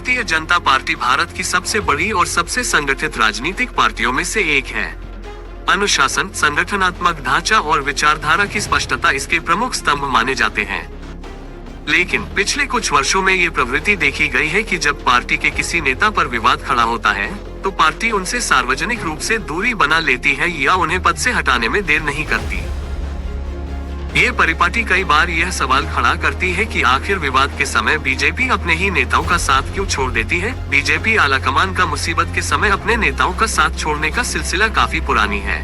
Bharatiya Janata party Bharat की सबसे बड़ी और सबसे संगठित राजनीतिक पार्टियों में से एक है। अनुशासन, संगठनात्मक ढांचा और विचारधारा की स्पष्टता इसके प्रमुख स्तंभ माने जाते हैं। लेकिन पिछले कुछ वर्षों में ये प्रवृत्ति देखी गई है कि जब पार्टी के किसी नेता पर विवाद खड़ा होता है, तो पार्टी उनसे सार्वजनिक रूप से दूरी बना लेती है या उन्हें पद से हटाने में देर नहीं करती। ये परिपाटी कई बार यह सवाल खड़ा करती है कि आखिर विवाद के समय बीजेपी अपने ही नेताओं का साथ क्यों छोड़ देती है। बीजेपी आलाकमान का मुसीबत के समय अपने नेताओं का साथ छोड़ने का सिलसिला काफी पुरानी है।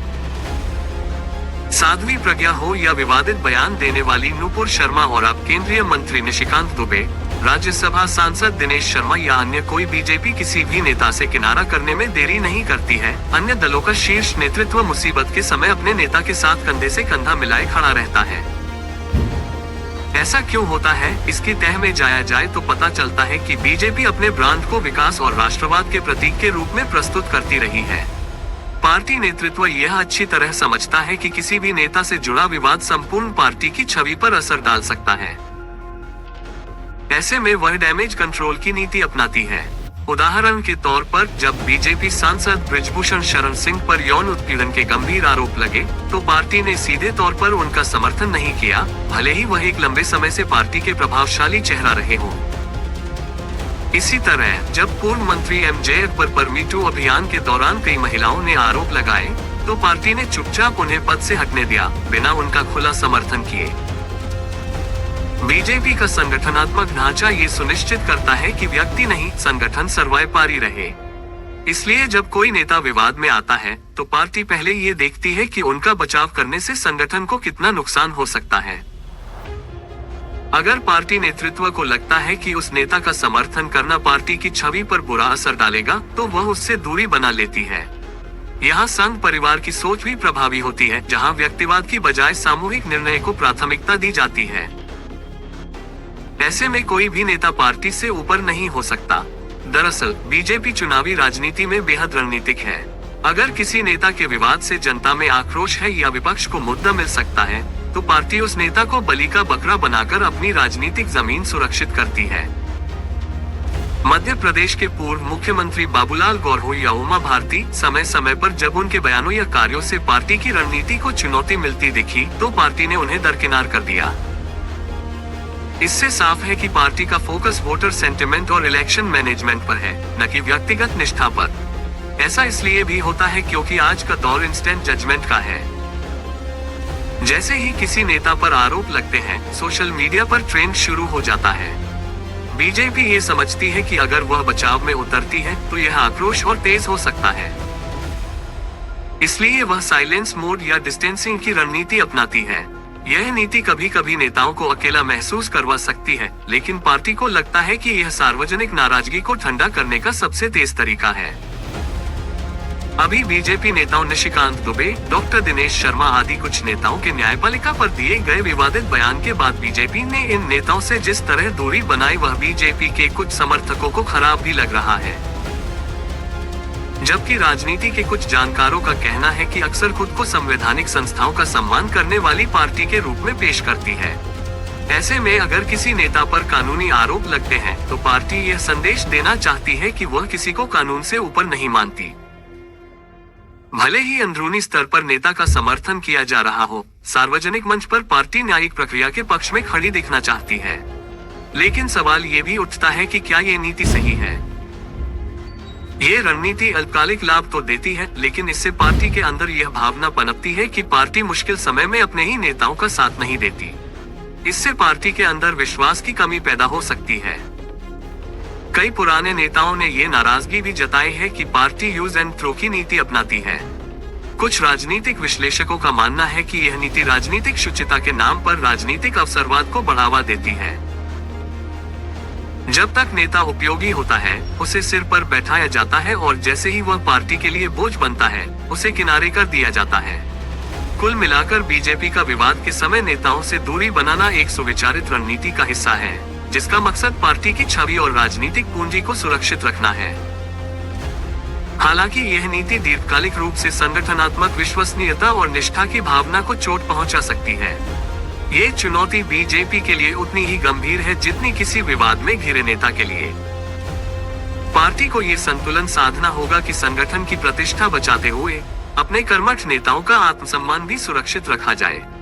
साध्वी प्रज्ञा हो या विवादित बयान देने वाली नूपुर शर्मा और अब केंद्रीय मंत्री निशिकांत दुबे, राज्यसभा सांसद दिनेश शर्मा या अन्य कोई, बीजेपी किसी भी नेता से किनारा करने में देरी नहीं करती है। अन्य दलों का शीर्ष नेतृत्व मुसीबत के समय अपने नेता के साथ कंधे से कंधा मिलाए खड़ा रहता है। ऐसा क्यों होता है, इसकी तह में जाया जाए तो पता चलता है कि बीजेपी अपने ब्रांड को विकास और राष्ट्रवाद के प्रतीक के रूप में प्रस्तुत करती रही है। पार्टी नेतृत्व यह अच्छी तरह समझता है कि किसी भी नेता से जुड़ा विवाद संपूर्ण पार्टी की छवि पर असर डाल सकता है। ऐसे में वह डैमेज कंट्रोल की नीति अपनाती है। उदाहरण के तौर पर जब बीजेपी सांसद बृजभूषण शरण सिंह पर यौन उत्पीड़न के गंभीर आरोप लगे, तो पार्टी ने सीधे तौर पर उनका समर्थन नहीं किया, भले ही वह एक लंबे समय से पार्टी के प्रभावशाली चेहरा रहे हों। इसी तरह जब पूर्व मंत्री एमजे अकबर पर मीटू अभियान के दौरान कई महिलाओं ने आरोप लगाए, तो पार्टी ने चुपचाप उन्हें पद से हटने दिया, बिना उनका खुला समर्थन किए। बीजेपी का संगठनात्मक ढांचा ये सुनिश्चित करता है कि व्यक्ति नहीं, संगठन सर्वोपरि रहे। इसलिए जब कोई नेता विवाद में आता है, तो पार्टी पहले ये देखती है कि उनका बचाव करने से संगठन को कितना नुकसान हो सकता है। अगर पार्टी नेतृत्व को लगता है कि उस नेता का समर्थन करना पार्टी की छवि पर बुरा असर डालेगा, तो वह उससे दूरी बना लेती है। यहाँ संघ परिवार की सोच भी प्रभावी होती है, जहाँ व्यक्तिवाद की बजाय सामूहिक निर्णय को प्राथमिकता दी जाती है। ऐसे में कोई भी नेता पार्टी से ऊपर नहीं हो सकता। दरअसल बीजेपी चुनावी राजनीति में बेहद रणनीतिक है। अगर किसी नेता के विवाद से जनता में आक्रोश है या विपक्ष को मुद्दा मिल सकता है, तो पार्टी उस नेता को बलि का बकरा बनाकर अपनी राजनीतिक जमीन सुरक्षित करती है। मध्य प्रदेश के पूर्व मुख्यमंत्री बाबूलाल गौर हो या उमा भारती, समय समय पर जब उनके बयानों या कार्यों से पार्टी की रणनीति को चुनौती मिलती दिखी, तो पार्टी ने उन्हें दरकिनार कर दिया। इससे साफ है कि पार्टी का फोकस वोटर सेंटिमेंट और इलेक्शन मैनेजमेंट पर है, न कि व्यक्तिगत निष्ठा पर। ऐसा इसलिए भी होता है क्योंकि आज का दौर इंस्टेंट जजमेंट का है। जैसे ही किसी नेता पर आरोप लगते हैं, सोशल मीडिया पर ट्रेंड शुरू हो जाता है। बीजेपी ये समझती है कि अगर वह बचाव में उतरती है, तो यह आक्रोश और तेज हो सकता है। इसलिए वह साइलेंस मोड या डिस्टेंसिंग की रणनीति अपनाती है। यह नीति कभी कभी नेताओं को अकेला महसूस करवा सकती है, लेकिन पार्टी को लगता है कि यह सार्वजनिक नाराजगी को ठंडा करने का सबसे तेज तरीका है। अभी बीजेपी नेताओं निशिकांत दुबे, डॉक्टर दिनेश शर्मा आदि कुछ नेताओं के न्यायपालिका पर दिए गए विवादित बयान के बाद बीजेपी ने इन नेताओं से जिस तरह दूरी बनाई, वह बीजेपी के कुछ समर्थकों को खराब भी लग रहा है। जबकि राजनीति के कुछ जानकारों का कहना है कि अक्सर खुद को संवैधानिक संस्थाओं का सम्मान करने वाली पार्टी के रूप में पेश करती है। ऐसे में अगर किसी नेता पर कानूनी आरोप लगते हैं, तो पार्टी यह संदेश देना चाहती है कि वह किसी को कानून से ऊपर नहीं मानती। भले ही अंदरूनी स्तर पर नेता का समर्थन किया जा रहा हो, सार्वजनिक मंच पर पार्टी न्यायिक प्रक्रिया के पक्ष में खड़ी दिखना चाहती है। लेकिन सवाल ये भी उठता है कि क्या ये नीति सही है। ये रणनीति अल्पकालिक लाभ तो देती है, लेकिन इससे पार्टी के अंदर यह भावना पनपती है कि पार्टी मुश्किल समय में अपने ही नेताओं का साथ नहीं देती। इससे पार्टी के अंदर विश्वास की कमी पैदा हो सकती है। कई पुराने नेताओं ने ये नाराजगी भी जताई है कि पार्टी यूज एंड थ्रो की नीति अपनाती है। कुछ राजनीतिक विश्लेषकों का मानना है कि यह नीति राजनीतिक शुचिता के नाम पर राजनीतिक अवसरवाद को बढ़ावा देती है। जब तक नेता उपयोगी होता है, उसे सिर पर बैठाया जाता है और जैसे ही वह पार्टी के लिए बोझ बनता है, उसे किनारे कर दिया जाता है। कुल मिलाकर बीजेपी का विवाद के समय नेताओं से दूरी बनाना एक सुविचारित रणनीति का हिस्सा है, जिसका मकसद पार्टी की छवि और राजनीतिक पूंजी को सुरक्षित रखना है। हालांकि यह नीति दीर्घकालिक रूप से संगठनात्मक विश्वसनीयता और निष्ठा की भावना को चोट पहुंचा सकती है। ये चुनौती बीजेपी के लिए उतनी ही गंभीर है जितनी किसी विवाद में घिरे नेता के लिए। पार्टी को ये संतुलन साधना होगा कि संगठन की प्रतिष्ठा बचाते हुए अपने कर्मठ नेताओं का आत्मसम्मान भी सुरक्षित रखा जाए।